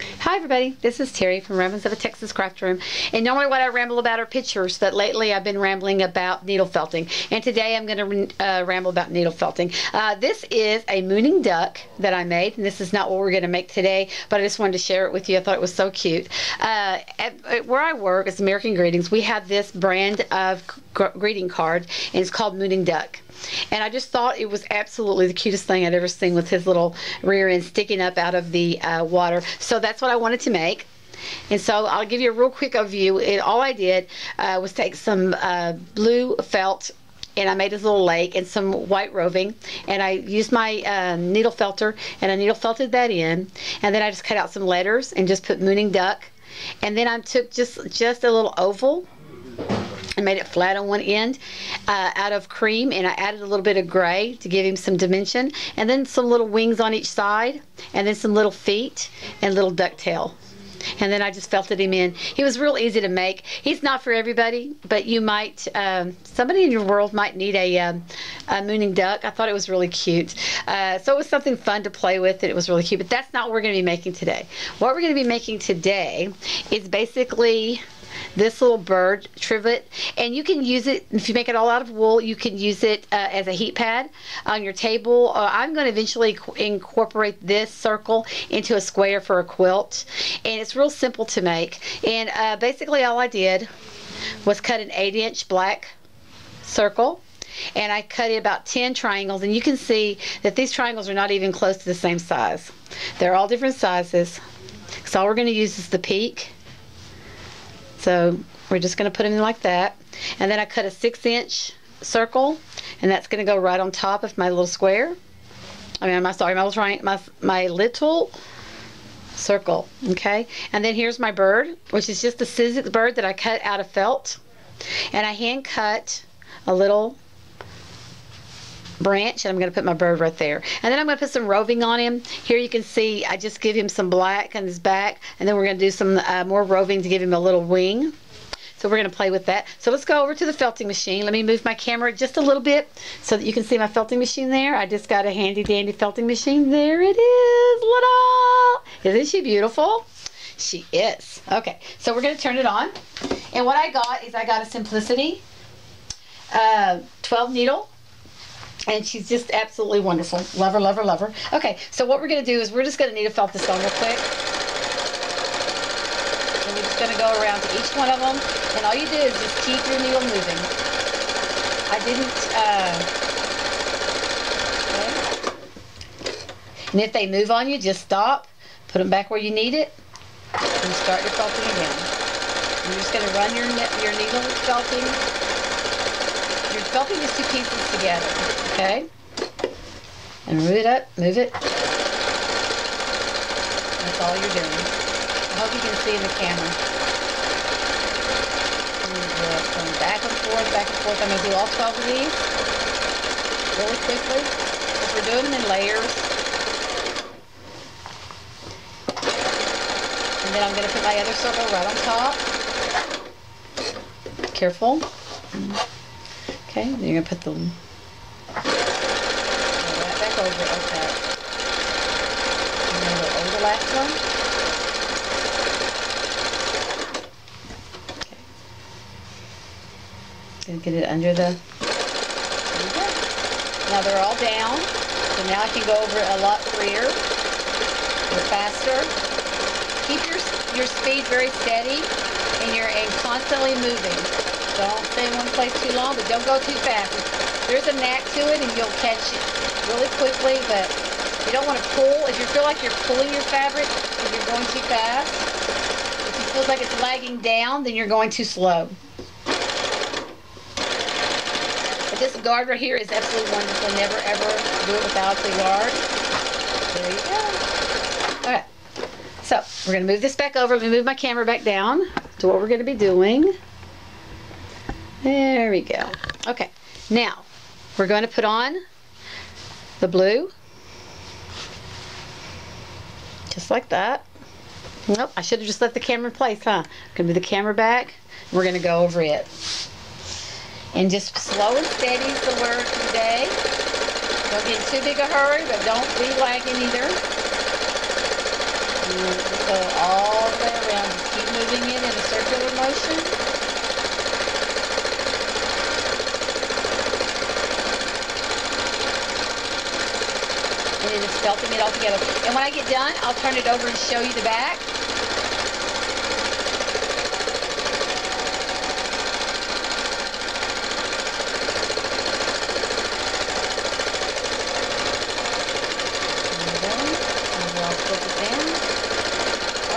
Hi everybody, this is Terry from Ramblings of a Texas Craft Room, and normally what I ramble about are pictures, but lately I've been rambling about needle felting, and today I'm going to ramble about needle felting. This is a mooning duck that I made, and this is not what we're going to make today, but I just wanted to share it with you. I thought it was so cute. Where I work, it's American Greetings, we have this brand of greeting card, and it's called Mooning Duck. And I just thought it was absolutely the cutest thing I'd ever seen, with his little rear end sticking up out of the water. So that's what I wanted to make. And so I'll give you a real quick overview. All I did was take some blue felt, and I made this little lake, and some white roving, and I used my needle felter, and I needle felted that in, and then I just cut out some letters and just put Mooning Duck, and then I took just a little oval and made it flat on one end out of cream, and I added a little bit of gray to give him some dimension, and then some little wings on each side, and then some little feet and little ducktail. And then I just felted him in. He was real easy to make. He's not for everybody, but you might, somebody in your world might need a mooning duck. I thought it was really cute. So it was something fun to play with, and it was really cute. But that's not what we're going to be making today. What we're going to be making today is basically this little bird trivet, and you can use it if you make it all out of wool. You can use it as a heat pad on your table. I'm going to eventually incorporate this circle into a square for a quilt, and it's real simple to make. And basically all I did was cut an 8-inch black circle, and I cut it about 10 triangles, and you can see that these triangles are not even close to the same size. They're all different sizes. So all we're going to use is the peak. So we're just going to put them in like that. And then I cut a 6-inch circle, and that's going to go right on top of my little square. My little circle. Okay. And then here's my bird, which is just a Sizzix bird that I cut out of felt. And I hand cut a little branch, and I'm going to put my bird right there. And then I'm going to put some roving on him. Here you can see I just give him some black on his back, and then we're going to do some more roving to give him a little wing. So we're going to play with that. So let's go over to the felting machine. Let me move my camera just a little bit so that you can see my felting machine there. I just got a handy dandy felting machine. There it is. Ta-da! Isn't she beautiful? She is. Okay, so we're going to turn it on. And what I got is I got a Simplicity 12 needle. And she's just absolutely wonderful. Love her, love her, love her. Okay, so what we're going to do is we're just going to needle felt this on real quick. And we're just going to go around to each one of them. And all you do is just keep your needle moving. I didn't, okay. And if they move on you, just stop. Put them back where you need it. And start your felting again. You're just going to run your needle felting. You're felting these two pieces together, okay? And move it up, move it. That's all you're doing. I hope you can see in the camera. And just going back and forth, back and forth. I'm going to do all 12 of these really quickly, because we're doing them in layers. And then I'm going to put my other circle right on top. Careful. Okay, then you're going to put the right back over it like that. And then go over the last one. Okay. Gonna get it under the, there you go. Now they're all down, so now I can go over it a lot freer or faster. Keep your speed very steady, and constantly moving. Don't stay in one place too long, but don't go too fast. There's a knack to it, and you'll catch it really quickly, but you don't want to pull. If you feel like you're pulling your fabric, if you're going too fast, if you feel like it's lagging down, then you're going too slow. But this guard right here is absolutely wonderful. Never ever do it without the guard. There you go. Okay, so we're going to move this back over. Let me move my camera back down to what we're going to be doing. There we go. Okay, now we're going to put on the blue, just like that. Nope, I should have just let the camera in place, huh? Gonna move the camera back. We're gonna go over it, and just slow and steady is the word today. Don't get in too big a hurry, but don't be lagging either. So all the way around, just keep moving it in a circular motion. And then just felting it all together. And when I get done, I'll turn it over and show you the back.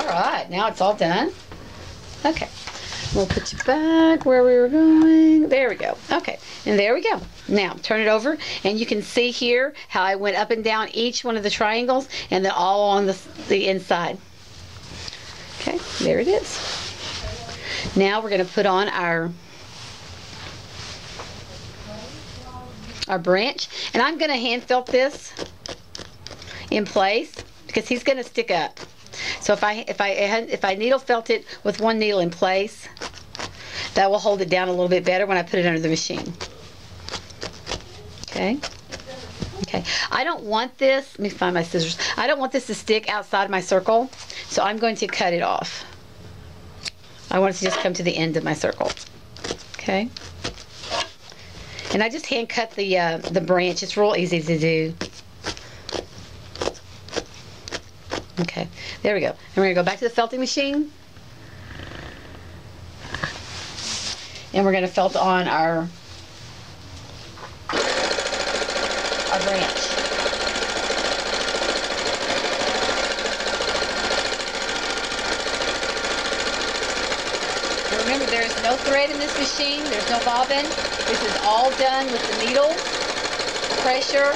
Alright, now it's all done. Okay, we'll put you back where we were going. There we go. Okay, and there we go. Now, turn it over, and you can see here how I went up and down each one of the triangles, and then all on the inside. Okay, there it is. Now we're going to put on our branch, and I'm going to hand felt this in place because he's going to stick up. So if I needle felt it with one needle in place, that will hold it down a little bit better when I put it under the machine. Okay. Okay. I don't want this. Let me find my scissors. I don't want this to stick outside my circle, so I'm going to cut it off. I want it to just come to the end of my circle. Okay. And I just hand cut the branch. It's real easy to do. Okay, there we go. And we're going to go back to the felting machine. And we're going to felt on our branch. And remember, there is no thread in this machine. There's no bobbin. This is all done with the needle, pressure,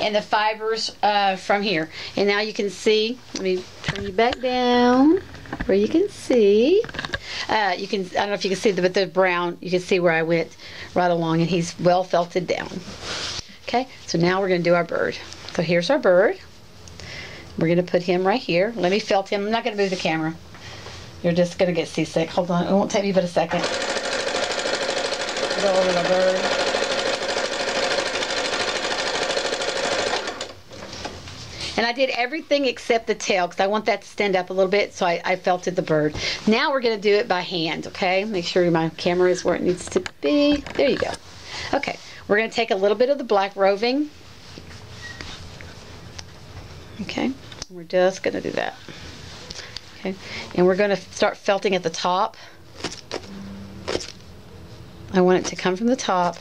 and the fibers from here. And now you can see, let me turn you back down where you can see. I don't know if you can see, but the brown, you can see where I went right along, and he's well felted down. Okay, so now we're going to do our bird. So here's our bird. We're going to put him right here. Let me felt him. I'm not going to move the camera. You're just going to get seasick. Hold on, it won't take me but a second. Go over the bird. And I did everything except the tail because I want that to stand up a little bit, so I felted the bird. Now we're going to do it by hand, okay? Make sure my camera is where it needs to be. There you go. Okay, we're going to take a little bit of the black roving. Okay, we're just going to do that. Okay, and we're going to start felting at the top. I want it to come from the top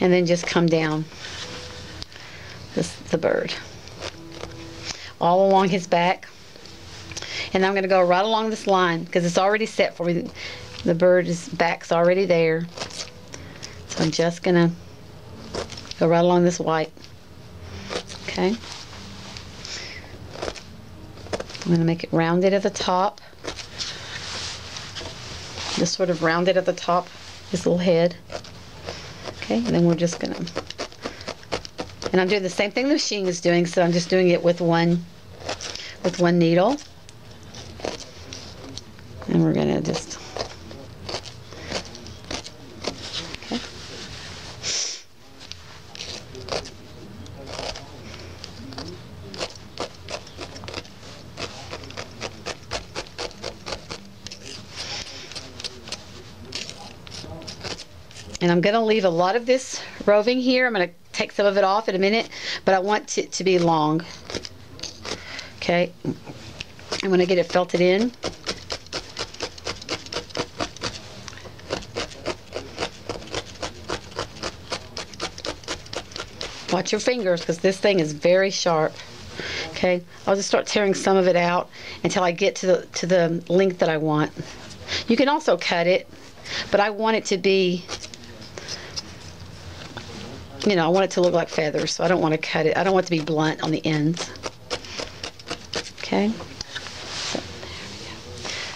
and then just come down the bird all along his back. And I'm going to go right along this line because it's already set for me. The bird's back's already there. So I'm just going to go right along this white. Okay. I'm going to make it rounded at the top. Just sort of rounded at the top, his little head. Okay, and then we're just going to... And I'm doing the same thing the machine is doing, so I'm just doing it with one needle. And we're going to just... Okay. And I'm going to leave a lot of this roving here. I'm going to take some of it off in a minute, but I want it to be long. Okay, I'm going to get it felted in. Watch your fingers because this thing is very sharp. Okay, I'll just start tearing some of it out until I get to the length that I want. You can also cut it, but I want it to be, you know, I want it to look like feathers, so I don't want to cut it. I don't want it to be blunt on the ends. Okay.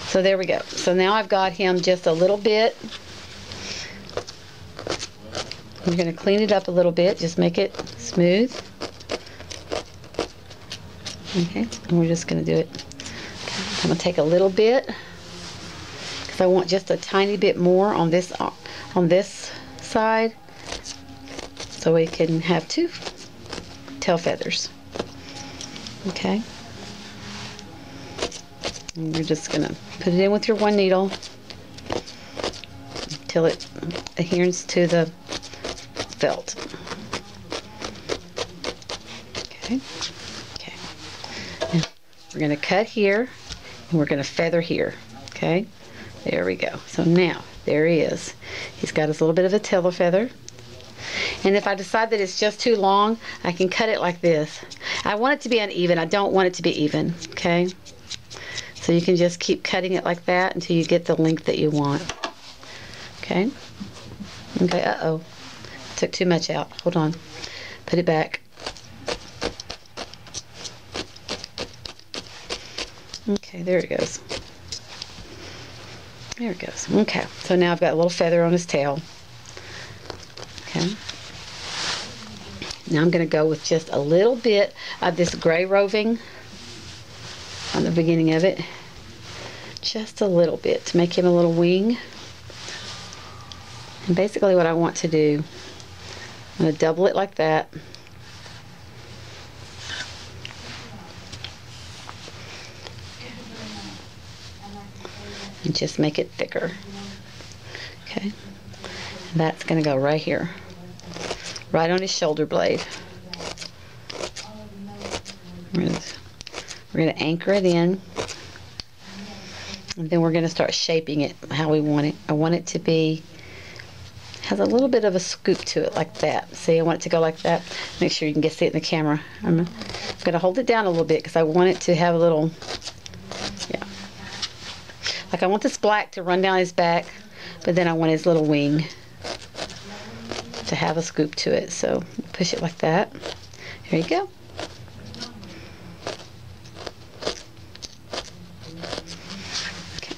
So there we go. So now I've got him just a little bit. I'm going to clean it up a little bit, just make it smooth. Okay, and we're just going to do it. Okay. I'm going to take a little bit because I want just a tiny bit more on this side, so we can have two tail feathers. Okay. And you're just going to put it in with your one needle until it adheres to the felt. Okay. Okay. Now we're going to cut here and we're going to feather here. Okay. There we go. So now, there he is. He's got his little bit of a tail feather. And if I decide that it's just too long, I can cut it like this. I want it to be uneven. I don't want it to be even. Okay. So you can just keep cutting it like that until you get the length that you want. Okay. Okay, uh-oh. Took too much out. Hold on. Put it back. Okay, there it goes. There it goes. Okay, so now I've got a little feather on his tail. Okay. Now I'm going to go with just a little bit of this gray roving on the beginning of it. Just a little bit to make him a little wing. And basically what I want to do, I'm going to double it like that. And just make it thicker. Okay. And that's going to go right here. Right on his shoulder blade. We're going to anchor it in. And then we're going to start shaping it how we want it. I want it to be, has a little bit of a scoop to it like that. See, I want it to go like that. Make sure you can see it in the camera. I'm going to hold it down a little bit because I want it to have a little, yeah. Like I want this black to run down his back, but then I want his little wing to have a scoop to it. So push it like that. There you go. Okay.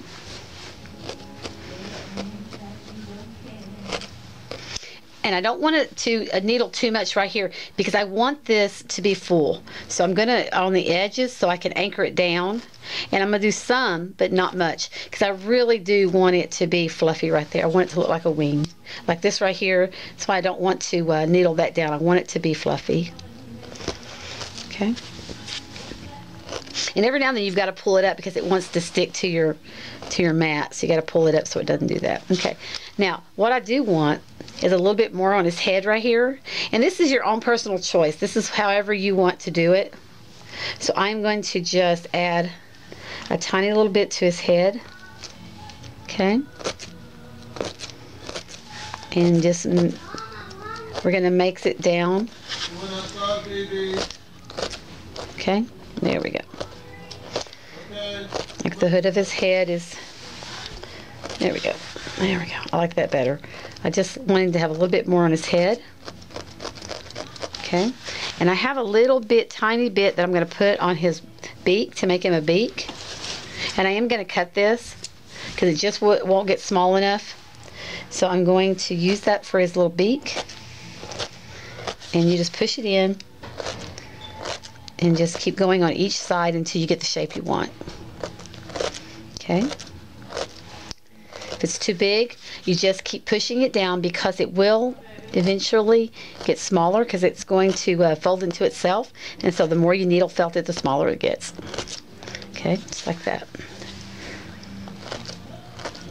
And I don't want it to needle too much right here because I want this to be full. So I'm going to on the edges so I can anchor it down. And I'm going to do some, but not much, because I really do want it to be fluffy right there. I want it to look like a wing. Like this right here. That's why I don't want to needle that down. I want it to be fluffy. Okay. And every now and then you've got to pull it up because it wants to stick to your mat. So you got to pull it up so it doesn't do that. Okay. Now, what I do want is a little bit more on his head right here. And this is your own personal choice. This is however you want to do it. So I'm going to just add a tiny little bit to his head. Okay. And just, we're going to mix it down. Okay. There we go. Like the hood of his head is, there we go. There we go. I like that better. I just wanted to have a little bit more on his head. Okay. And I have a little bit, tiny bit that I'm going to put on his beak to make him a beak. And I am going to cut this because it just won't get small enough. So I'm going to use that for his little beak. And you just push it in and just keep going on each side until you get the shape you want. Okay. If it's too big, you just keep pushing it down because it will eventually get smaller because it's going to fold into itself. And so the more you needle felt it, the smaller it gets. Okay, just like that.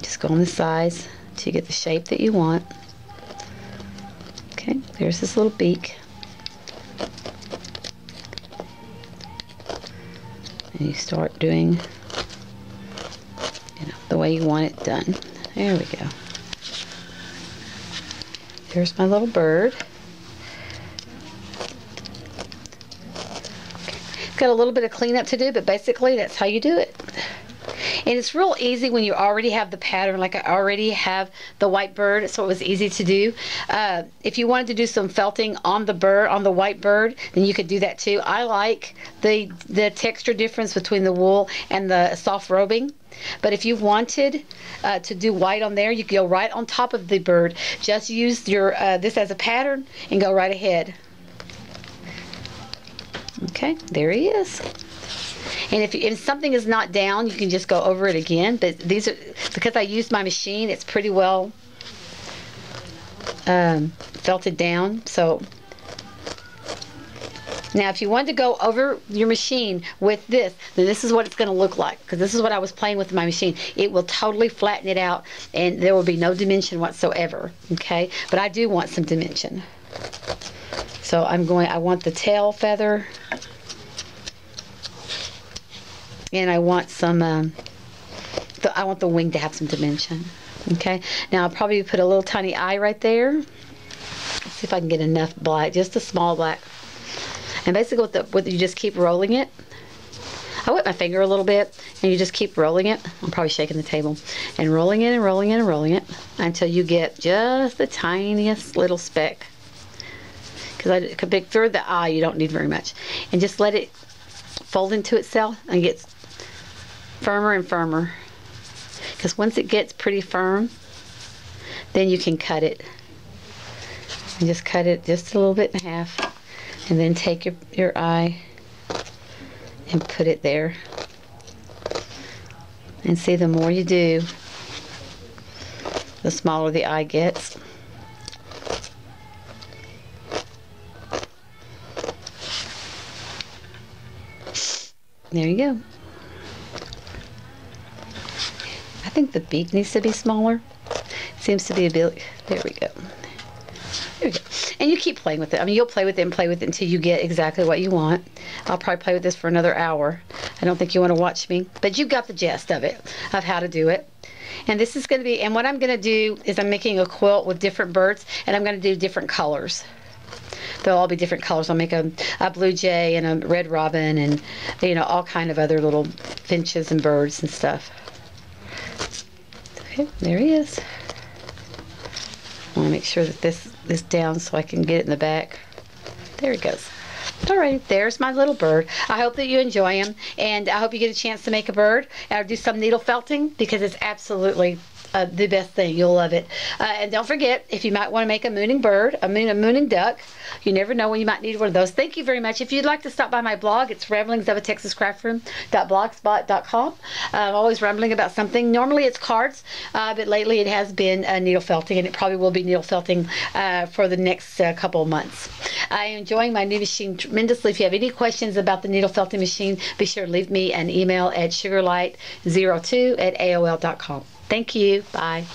Just go on the sides till you get the shape that you want. Okay, there's this little beak. And you start doing, the way you want it done. There we go. There's my little bird. Okay. It's got a little bit of cleanup to do, but basically that's how you do it. And it's real easy when you already have the pattern, like I already have the white bird, so it was easy to do. If you wanted to do some felting on the bird, on the white bird, then you could do that too. I like the texture difference between the wool and the soft robing. But if you wanted to do white on there, you could go right on top of the bird. Just use your this as a pattern and go right ahead. Okay, there he is. And if something is not down, you can just go over it again. But these are, because I used my machine, it's pretty well felted down. So Now, if you wanted to go over your machine with this, then this is what it's going to look like, because this is what I was playing with my machine. It will totally flatten it out, and there will be no dimension whatsoever, okay? But I do want some dimension. So I want the tail feather, and I want some, I want the wing to have some dimension, okay? Now, I'll probably put a little tiny eye right there. Let's see if I can get enough black, just a small black. And basically what you just keep rolling it. I wet my finger a little bit, and you just keep rolling it. I'm probably shaking the table. And rolling it and rolling it and rolling it until you get just the tiniest little speck. Because through the eye, you don't need very much. And just let it fold into itself and get firmer and firmer. Because once it gets pretty firm, then you can cut it. And just cut it just a little bit in half. And then take your eye and put it there. And see, the more you do, the smaller the eye gets. There you go. I think the beak needs to be smaller. Seems to be a bit, there we go. There we go. And you keep playing with it. I mean, you'll play with it and play with it until you get exactly what you want. I'll probably play with this for another hour. I don't think you want to watch me, but you've got the gist of it, of how to do it. And this is going to be, and what I'm going to do is I'm making a quilt with different birds, and I'm going to do different colors. They'll all be different colors. I'll make a blue jay and a red robin and, you know, all kind of other little finches and birds and stuff. Okay, there he is. I want to make sure that this is down so I can get it in the back. There he goes. All right, there's my little bird. I hope that you enjoy him, and I hope you get a chance to make a bird or do some needle felting, because it's absolutely the best thing. You'll love it. And don't forget, if you might want to make a mooning bird, a mooning duck, you never know when you might need one of those. Thank you very much. If you'd like to stop by my blog, it's ramblingsofatexascraftroom.blogspot.com. I'm always rambling about something. Normally it's cards, but lately it has been needle felting, and it probably will be needle felting for the next couple of months. I am enjoying my new machine tremendously. If you have any questions about the needle felting machine, be sure to leave me an email at sugarlight02@aol.com. Thank you. Bye.